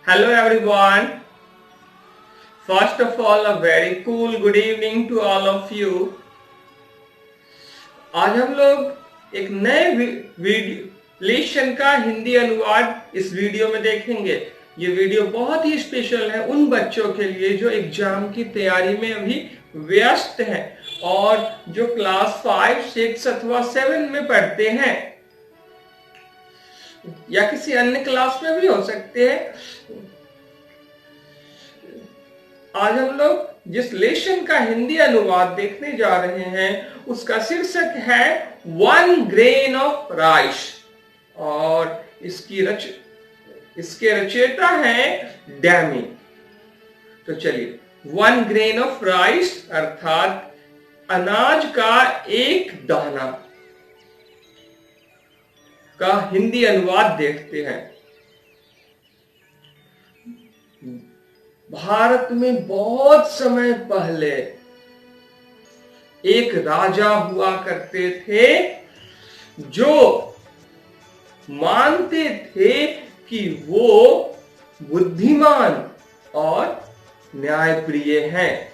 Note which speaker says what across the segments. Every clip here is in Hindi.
Speaker 1: Hello everyone. First of all, a very cool good evening to all of you. आज हम लोग एक नए वीडियो लेशन का हिंदी अनुवाद इस वीडियो में देखेंगे। ये वीडियो बहुत ही स्पेशल है उन बच्चों के लिए जो एग्जाम की तैयारी में अभी व्यस्त हैं और जो क्लास 5, 6 अथवा 7 में पढ़ते हैं या किसी अन्य क्लास में भी हो सकते हैं। आज हम लोग जिस लेशन का हिंदी अनुवाद देखने जा रहे हैं उसका शीर्षक है 1 ग्रेन ऑफ राइस और इसके रचयिता हैं डैमी। तो चलिए 1 ग्रेन ऑफ राइस अर्थात अनाज का एक दाना का हिंदी अनुवाद देखते हैं। भारत में बहुत समय पहले एक राजा हुआ करते थे जो मानते थे कि वो बुद्धिमान और न्यायप्रिय हैं,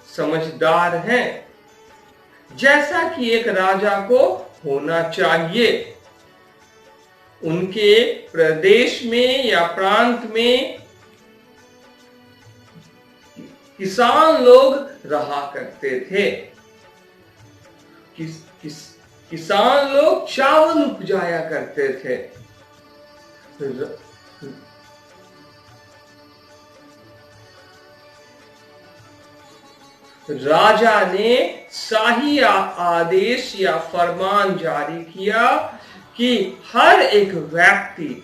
Speaker 1: समझदार हैं, जैसा कि एक राजा को होना चाहिए। उनके प्रदेश में या प्रांत में किसान लोग रहा करते थे। किसान लोग चावल उपजाया करते थे। राजा ने शाही आदेश या फरमान जारी किया कि हर एक व्यक्ति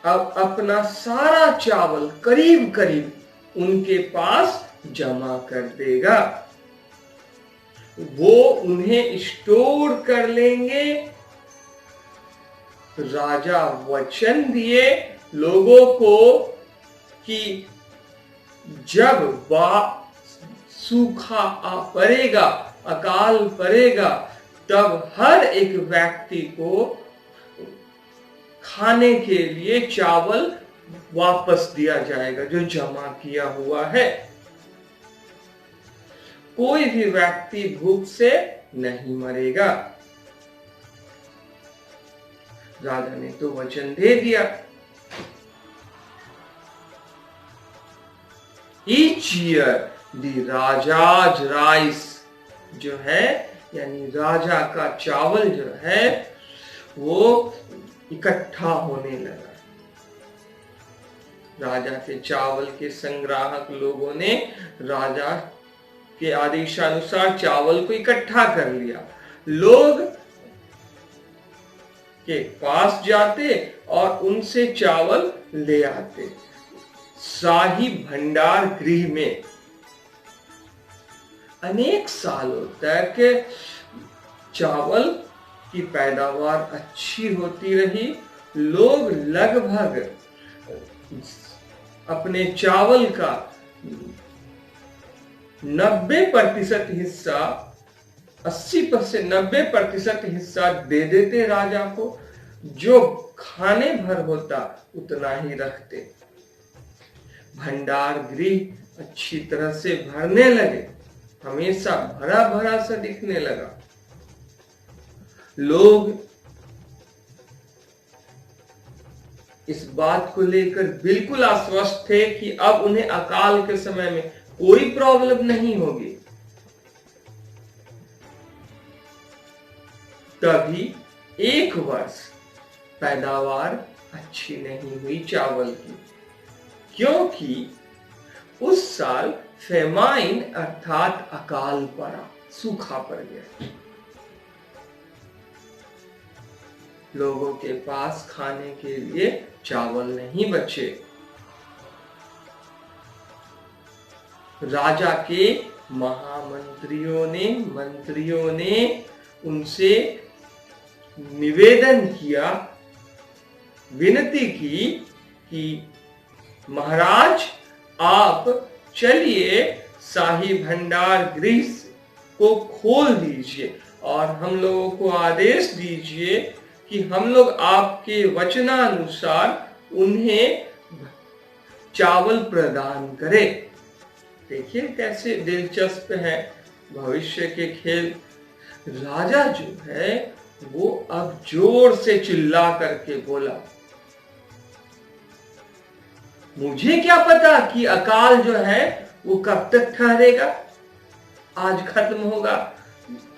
Speaker 1: अब अपना सारा चावल करीब करीब उनके पास जमा कर देगा। वो उन्हें स्टोर कर लेंगे। राजा वचन दिए लोगों को कि जब सूखा पड़ेगा, अकाल पड़ेगा, तब हर एक व्यक्ति को खाने के लिए चावल वापस दिया जाएगा जो जमा किया हुआ है। कोई भी व्यक्ति भूख से नहीं मरेगा। राजा ने तो वचन दे दिया। Each year the rajas rice जो है यानी राजा का चावल जो है वो इकट्ठा होने लगा। राजा के चावल के संग्राहक लोगों ने राजा के आदेशानुसार चावल को इकट्ठा कर लिया। लोग के पास जाते और उनसे चावल ले आते। शाही भंडार गृह में अनेक सालों तक चावल की पैदावार अच्छी होती रही। लोग लगभग अपने चावल का 90% हिस्सा 90% हिस्सा दे देते राजा को। जो खाने भर होता उतना ही रखते। भंडार गृह अच्छी तरह से भरने लगे, हमेशा भरा भरा सा दिखने लगा। लोग इस बात को लेकर बिल्कुल आश्वस्त थे कि अब उन्हें अकाल के समय में कोई प्रॉब्लम नहीं होगी। तभी एक वर्ष पैदावार अच्छी नहीं हुई चावल की, क्योंकि उस साल फेमाइन अर्थात अकाल पड़ा, सूखा पड़ गया। लोगों के पास खाने के लिए चावल नहीं बचे। राजा के मंत्रियों ने उनसे निवेदन किया, विनती की कि महाराज आप चलिए शाही भंडार गृह को खोल दीजिए और हम लोगों को आदेश दीजिए कि हम लोग आपके वचनानुसार उन्हें चावल प्रदान करें। देखिए कैसे दिलचस्प है भविष्य के खेल। राजा जो है वो अब जोर से चिल्ला करके बोला, मुझे क्या पता कि अकाल जो है वो कब तक ठहरेगा, आज खत्म होगा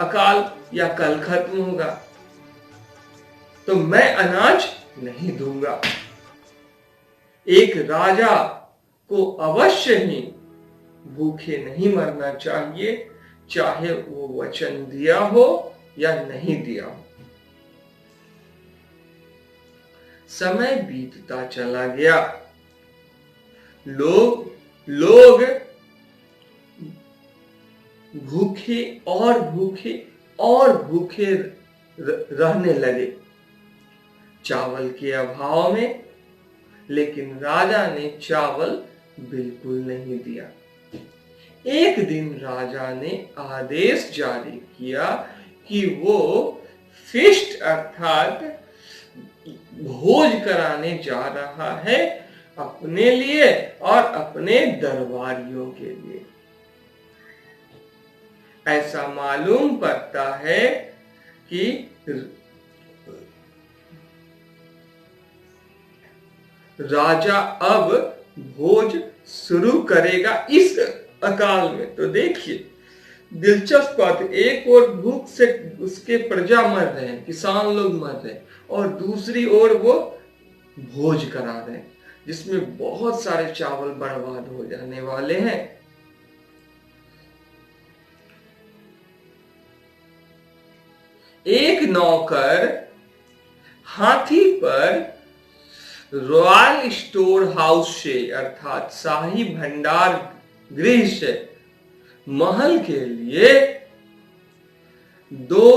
Speaker 1: अकाल या कल खत्म होगा, तो मैं अनाज नहीं दूंगा। एक राजा को अवश्य ही भूखे नहीं मरना चाहिए, चाहे वो वचन दिया हो या नहीं दिया हो। समय बीतता चला गया, लोग भूखे और भूखे और भूखे रहने लगे चावल के अभाव में। लेकिन राजा ने चावल बिल्कुल नहीं दिया। एक दिन राजा ने आदेश जारी किया कि वो फिस्ट अर्थात भोज कराने जा रहा है अपने लिए और अपने दरबारियों के लिए। ऐसा मालूम पड़ता है कि राजा अब भोज शुरू करेगा इस अकाल में। तो देखिए दिलचस्प बात, एक और भूख से उसके प्रजा मर रहे हैं, किसान लोग मर रहे हैं, और दूसरी ओर वो भोज करा रहे हैं जिसमें बहुत सारे चावल बर्बाद हो जाने वाले हैं। एक नौकर हाथी पर रॉयल स्टोर हाउस से अर्थात शाही भंडार गृह से महल के लिए 2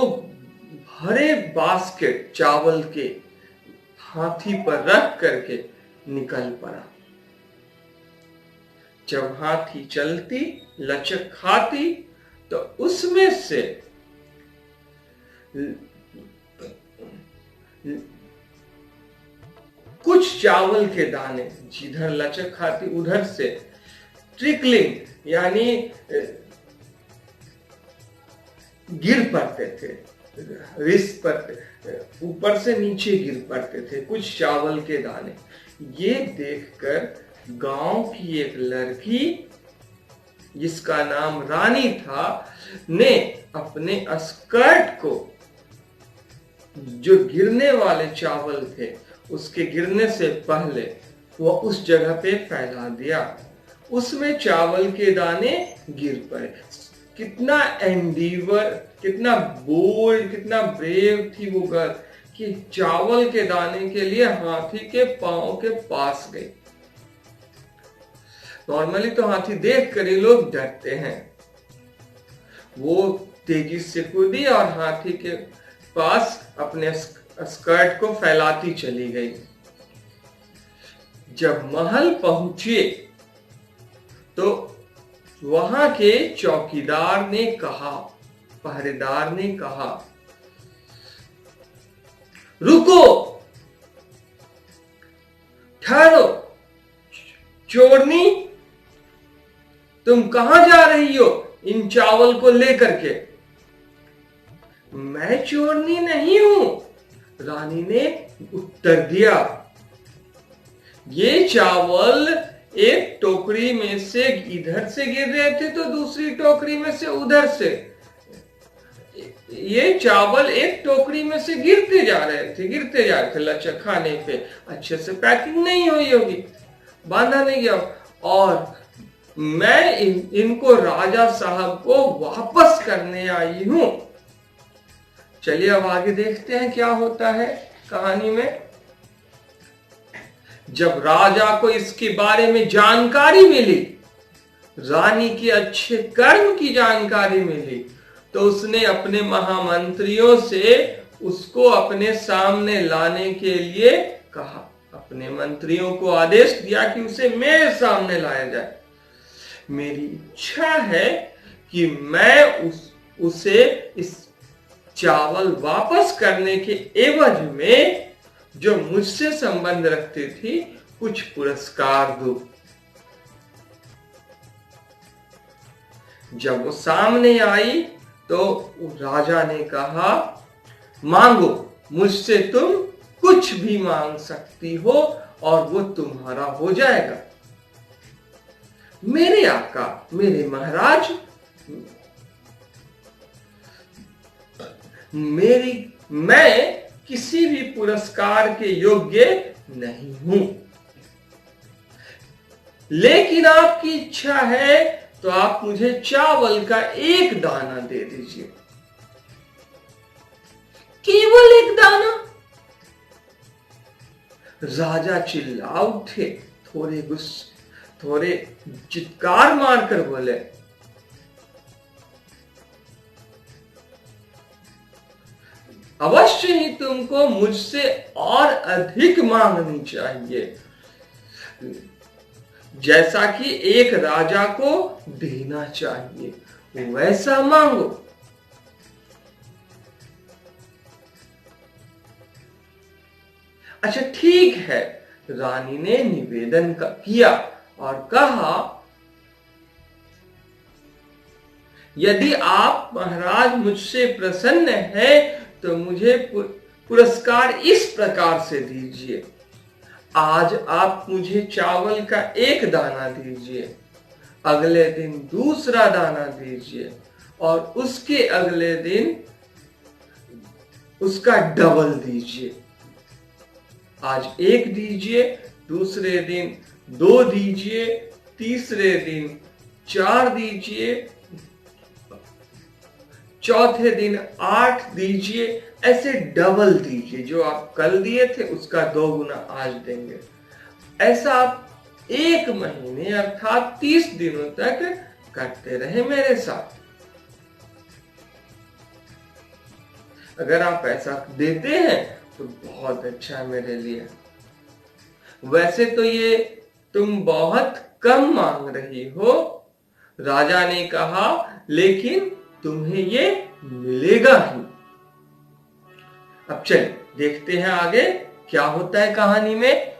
Speaker 1: भरे बास्केट चावल के हाथी पर रख करके निकल पड़ा। जब हाथी चलती लचक खाती तो उसमें से कुछ चावल के दाने जिधर लचक खाती उधर से ट्रिकलिंग यानी गिर पड़ते थे, रिस पर ऊपर से नीचे गिर पड़ते थे कुछ चावल के दाने। ये देखकर गांव की एक लड़की जिसका नाम रानी था ने अपने स्कर्ट को जो गिरने वाले चावल थे उसके गिरने से पहले वह उस जगह पे फैला दिया। उसमें चावल के दाने गिर पड़े। कितना एंडीवर, कितना बोल्ड, कितना ब्रेव थी वो गर्ल कि चावल के दाने के लिए हाथी के पांव के पास गई। नॉर्मली तो हाथी देख कर ही लोग डरते हैं। वो तेजी से कूदी और हाथी के पास अपने स्कर्ट को फैलाती चली गई। जब महल पहुंचे तो वहां के चौकीदार ने कहा, पहरेदार ने कहा, रुको, ठहरो, चोरनी, तुम कहां जा रही हो इन चावल को लेकर के? मैं चोरनी नहीं हूं, रानी ने उत्तर दिया। ये चावल एक टोकरी में से इधर से गिर रहे थे तो दूसरी टोकरी में से उधर से। ये चावल एक टोकरी में से गिरते जा रहे थे लचक खाने पे। अच्छे से पैकिंग नहीं हुई होगी, बांधा नहीं गया, और मैं इनको राजा साहब को वापस करने आई हूं। चलिए अब आगे देखते हैं क्या होता है कहानी में। जब राजा को इसके बारे में जानकारी मिली, रानी के अच्छे कर्म की जानकारी मिली, तो उसने अपने महामंत्रियों से उसको अपने सामने लाने के लिए कहा। अपने मंत्रियों को आदेश दिया कि उसे मेरे सामने लाया जाए। मेरी इच्छा है कि मैं उसे इस चावल वापस करने के एवज में जो मुझसे संबंध रखती थी कुछ पुरस्कार दो। जब वो सामने आई तो राजा ने कहा, मांगो, मुझसे तुम कुछ भी मांग सकती हो और वो तुम्हारा हो जाएगा। मेरे आका, मेरे महाराज, मैं किसी भी पुरस्कार के योग्य नहीं हूं, लेकिन आपकी इच्छा है तो आप मुझे चावल का एक दाना दे दीजिए। केवल एक दाना? राजा चिल्ला उठे, थोड़े चित्कार मारकर बोले, अवश्य ही तुमको मुझसे और अधिक मांगनी चाहिए, जैसा कि एक राजा को देना चाहिए वैसा मांगो। अच्छा ठीक है, रानी ने निवेदन किया और कहा, यदि आप महाराज मुझसे प्रसन्न हैं तो मुझे पुरस्कार इस प्रकार से दीजिए। आज आप मुझे चावल का एक दाना दीजिए, अगले दिन दूसरा दाना दीजिए और उसके अगले दिन उसका डबल दीजिए। आज एक दीजिए, दूसरे दिन दो दीजिए, तीसरे दिन चार दीजिए, चौथे दिन 8 दीजिए, ऐसे डबल दीजिए। जो आप कल दिए थे उसका 2 गुना आज देंगे। ऐसा आप 1 महीने अर्थात 30 दिनों तक करते रहे मेरे साथ। अगर आप ऐसा देते हैं तो बहुत अच्छा है मेरे लिए। वैसे तो ये तुम बहुत कम मांग रही हो, राजा ने कहा, लेकिन तुम्हें ये मिलेगा ही। अब चलिए देखते हैं आगे क्या होता है कहानी में।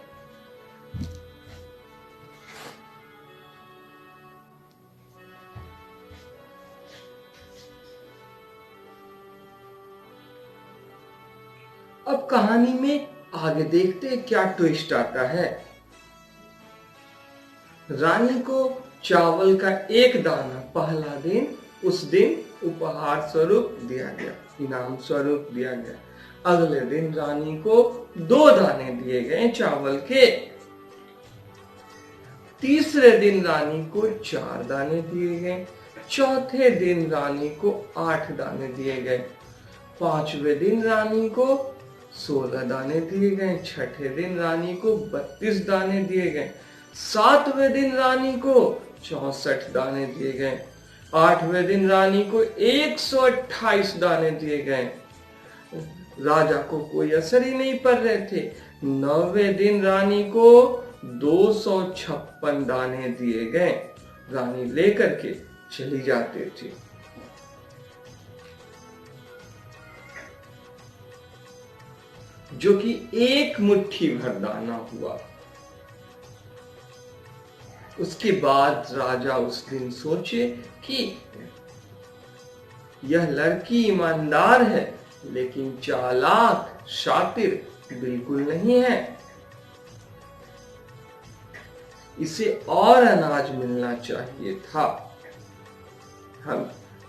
Speaker 1: अब कहानी में आगे देखते हैं क्या ट्विस्ट आता है। रानी को चावल का एक दाना पहला दिन उस दिन उपहार स्वरूप दिया गया, इनाम स्वरूप दिया गया। अगले दिन रानी को 2 दाने दिए गए चावल के। तीसरे दिन रानी को 4 दाने दिए गए। चौथे दिन रानी को 8 दाने दिए गए। 5वें दिन रानी को 16 दाने दिए गए। 6ठे दिन रानी को 32 दाने दिए गए। 7वें दिन रानी को 64 दाने दिए गए। 8वें दिन रानी को 128 दाने दिए गए। राजा को कोई असर ही नहीं पड़ रहे थे। 9वें दिन रानी को 256 दाने दिए गए। रानी लेकर के चली जाती थी। जो कि 1 मुट्ठी भर दाना हुआ। उसके बाद राजा उस दिन सोचे कि यह लड़की ईमानदार है, लेकिन चालाक शातिर बिल्कुल नहीं है। इसे और अनाज मिलना चाहिए था।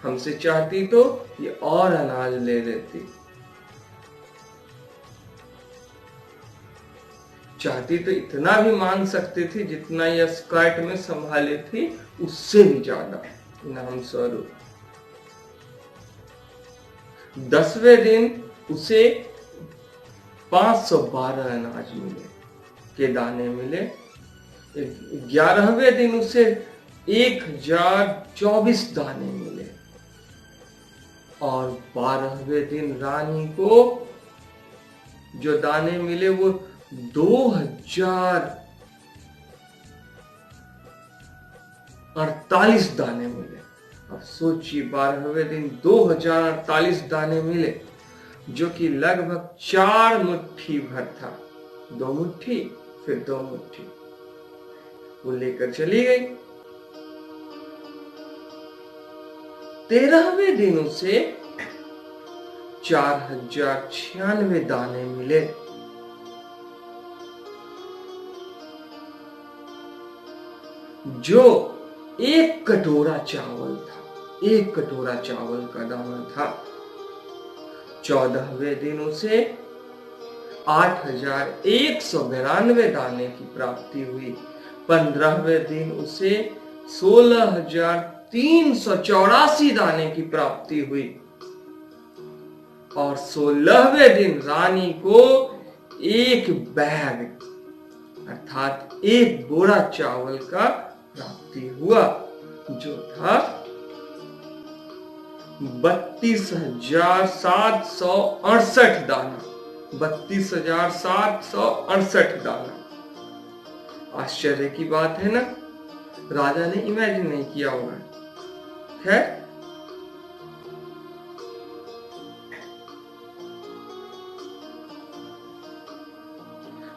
Speaker 1: हमसे चाहती तो ये और अनाज ले लेती। चाहती तो इतना भी मांग सकती थी जितना यह स्कर्ट में संभाले थी, उससे भी ज्यादा इनाम स्वरूप। 10वें दिन उसे 512 अनाज मिले के दाने मिले। 11वें दिन उसे 1024 दाने मिले और 12वें दिन रानी को जो दाने मिले वो 2048 दाने मिले। अब सोचिए 12वें दिन 2048 दाने मिले, जो कि लगभग 4 मुट्ठी भर था। 2 मुट्ठी, फिर 2 मुट्ठी। वो लेकर चली गई। 13वें दिन उसे 4096 दाने मिले। जो 1 कटोरा चावल था, 1 कटोरा चावल का दाना था। 14वें दिन उसे 8192 दाने की प्राप्ति हुई। 15वें दिन उसे 16384 दाने की प्राप्ति हुई। और 16वें दिन रानी को 1 बैग अर्थात 1 बोरा चावल का प्राप्ति हुआ, जो था 32,768 दाना। 32,768 दाना। आश्चर्य की बात है ना। राजा ने इमेजिन नहीं किया होगा। खैर,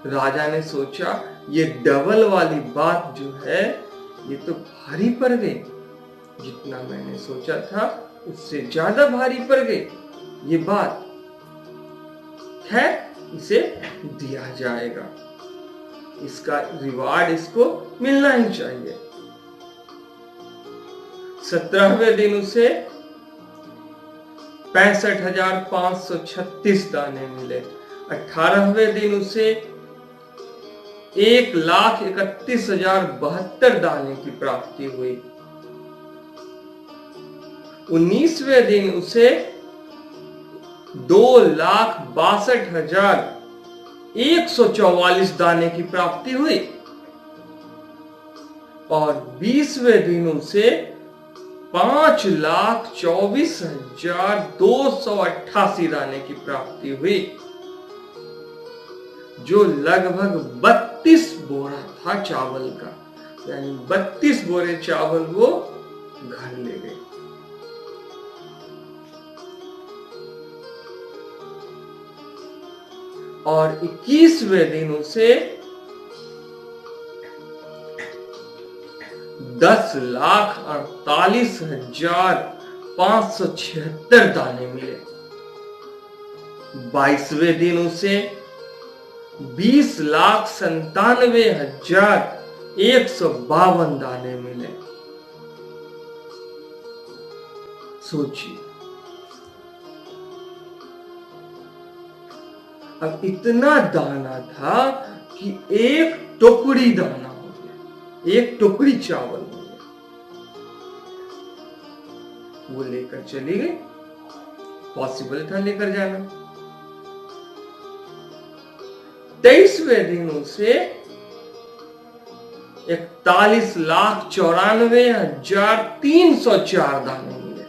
Speaker 1: राजा ने सोचा ये डबल वाली बात जो है ये तो भारी पड़ गई। जितना मैंने सोचा था उससे ज्यादा भारी पड़ गई ये बात। खैर, इसे दिया जाएगा, इसका रिवार्ड इसको मिलना ही चाहिए। 17वें दिन उसे 65,536 दाने मिले। 18वें दिन उसे 1,31,072 दाने की प्राप्ति हुई। 19वें दिन उसे 2,62,144 दाने की प्राप्ति हुई। और 20वें दिन उसे 5,24,288 दाने की प्राप्ति हुई, जो लगभग 32 बोरा था चावल का। यानी 32 बोरे चावल वो घर ले गए। और 21वें दिन उसे 10,48,576 दाने मिले। 22वें दिन उसे 20,97,152 दाने मिले। सोचिए, अब इतना दाना था कि 1 टोकरी दाना हो गया, 1 टोकरी चावल हो गया। वो लेकर चली गई। पॉसिबल था लेकर जाना। 23वें दिन उसे 41,94,304 दाने मिले।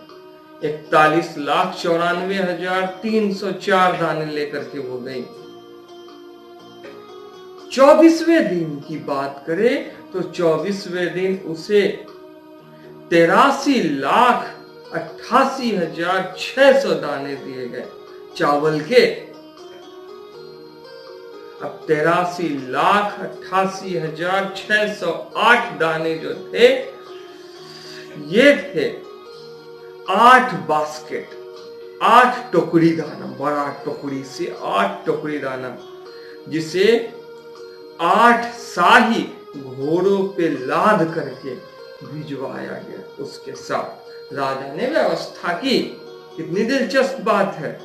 Speaker 1: 41,94,304 दाने लेकर के वो गई। 24वें दिन की बात करें तो 24वें दिन उसे 83,88,600 दाने दिए गए चावल के। अब 83,88,608 दाने जो थे ये थे 8 बास्केट, 8 टोकरी दाना। बड़ा टोकरी से 8 टोकरी दाना, जिसे 8 शाही घोड़ों पे लाद करके भिजवाया गया। उसके साथ राजा ने व्यवस्था की। कितनी दिलचस्प बात है।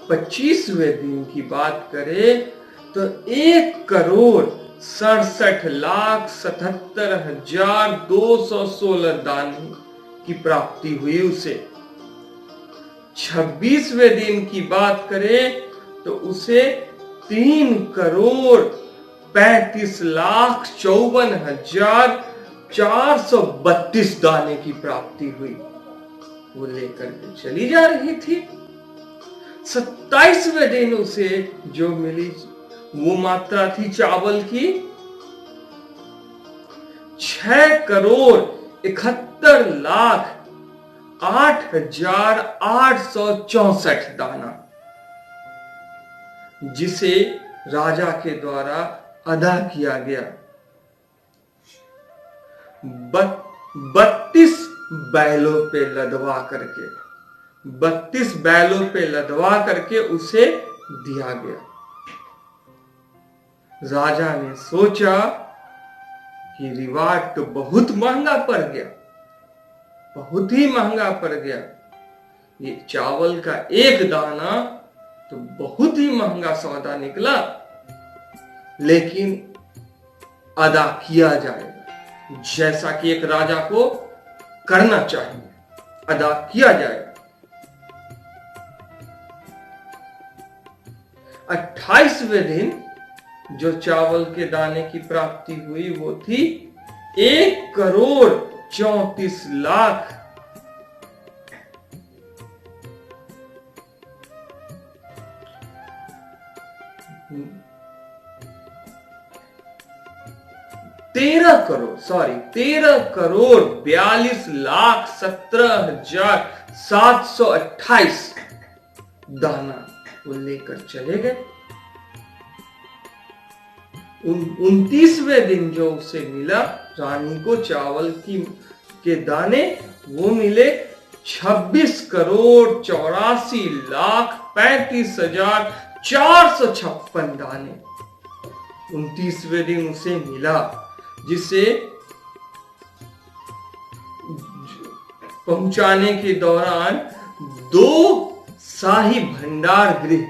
Speaker 1: 25वें दिन की बात करें तो 1,67,77,216 दाने की प्राप्ति हुई उसे। 26वें दिन की बात करें तो उसे 3,35,54,432 दाने की प्राप्ति हुई। वो लेकर के चली जा रही थी। 27वें दिन उसे जो मिली वो मात्रा थी चावल की 6,71,08,864 दाना, जिसे राजा के द्वारा अदा किया गया। 32 बैलों पे लदवा करके 32 बैलों पे लदवा करके उसे दिया गया। राजा ने सोचा कि रिवार्ड तो बहुत महंगा पड़ गया, बहुत ही महंगा पड़ गया। ये चावल का एक दाना तो बहुत ही महंगा सौदा निकला, लेकिन अदा किया जाएगा जैसा कि एक राजा को करना चाहिए, अदा किया जाएगा। 28वें दिन जो चावल के दाने की प्राप्ति हुई वो थी 1,34,00,000। $13,42,17,728 दाना वो लेकर चले गए। 29वें दिन जो उसे मिला रानी को चावल के दाने, वो मिले 26,84,35,456 दाने 29वें दिन उसे मिला, जिसे पहुंचाने के दौरान 2 शाही भंडार गृह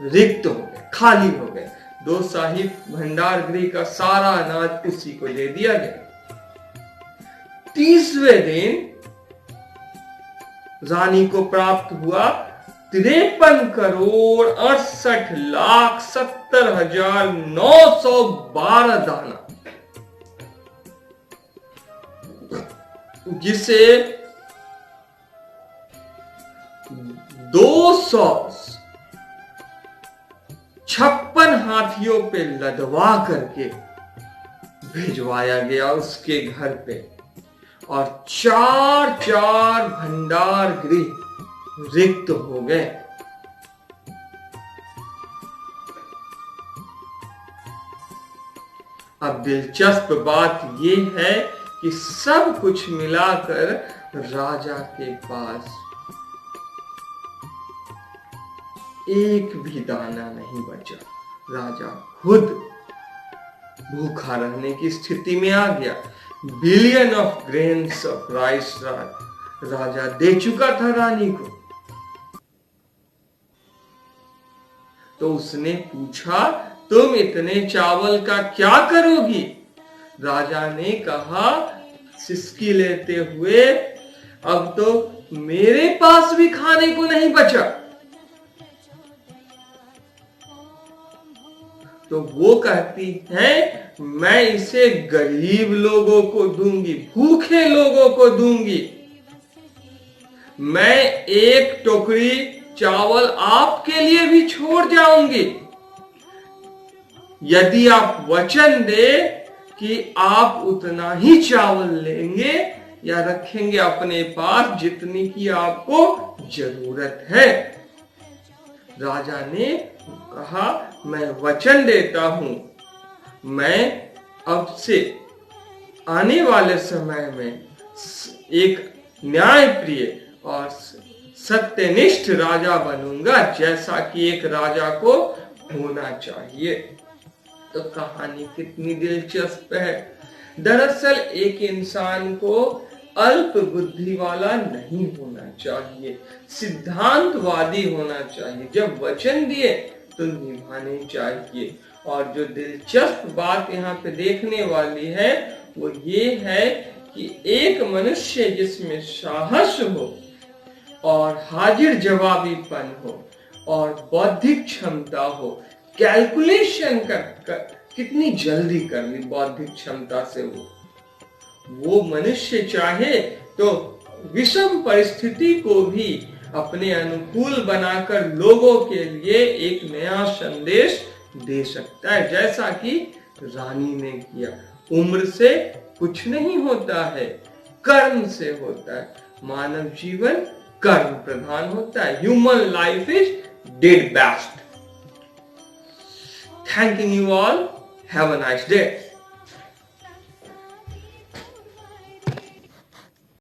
Speaker 1: रिक्त हो गए, खाली हो गए। 2 शाही भंडार गृह का सारा अनाज उसी को दे दिया गया। 30वें दिन रानी को प्राप्त हुआ 53,68,70,912 दाना, जिसे 256 हाथियों पे लदवा करके भिजवाया गया उसके घर पे, और 4 भंडार गृह रिक्त हो गए। अब दिलचस्प बात यह है कि सब कुछ मिलाकर राजा के पास एक भी दाना नहीं बचा। राजा खुद भूखा रहने की स्थिति में आ गया। Billion of grains of rice राजा दे चुका था रानी को। तो उसने पूछा, तुम इतने चावल का क्या करोगी? राजा ने कहा सिसकी लेते हुए, अब तो मेरे पास भी खाने को नहीं बचा। तो वो कहती है, मैं इसे गरीब लोगों को दूंगी, भूखे लोगों को दूंगी। मैं एक टोकरी चावल आपके लिए भी छोड़ जाऊंगी, यदि आप वचन दे कि आप उतना ही चावल लेंगे या रखेंगे अपने पास जितनी की आपको जरूरत है। राजा ने कहा, मैं वचन देता हूं, मैं अब से आने वाले समय में एक न्यायप्रिय और सत्यनिष्ठ राजा बनूंगा, जैसा कि एक राजा को होना चाहिए। तो कहानी कितनी दिलचस्प है। दरअसल एक इंसान को अल्प बुद्धि वाला नहीं होना चाहिए, सिद्धांतवादी होना चाहिए। जब वचन दिए तो निभाने चाहिए। और जो दिलचस्प बात यहाँ पे देखने वाली है वो ये है कि एक मनुष्य जिसमें साहस हो और हाजिर जवाबीपन हो और बौद्धिक क्षमता हो, कैलकुलेशन कितनी जल्दी कर ली बौद्धिक क्षमता से, वो मनुष्य चाहे तो विषम परिस्थिति को भी अपने अनुकूल बनाकर लोगों के लिए एक नया संदेश दे सकता है, जैसा कि रानी ने किया। उम्र से कुछ नहीं होता है, कर्म से होता है। मानव जीवन कर्म प्रधान होता है। Human life is dead best. Thanking you all, have a nice day.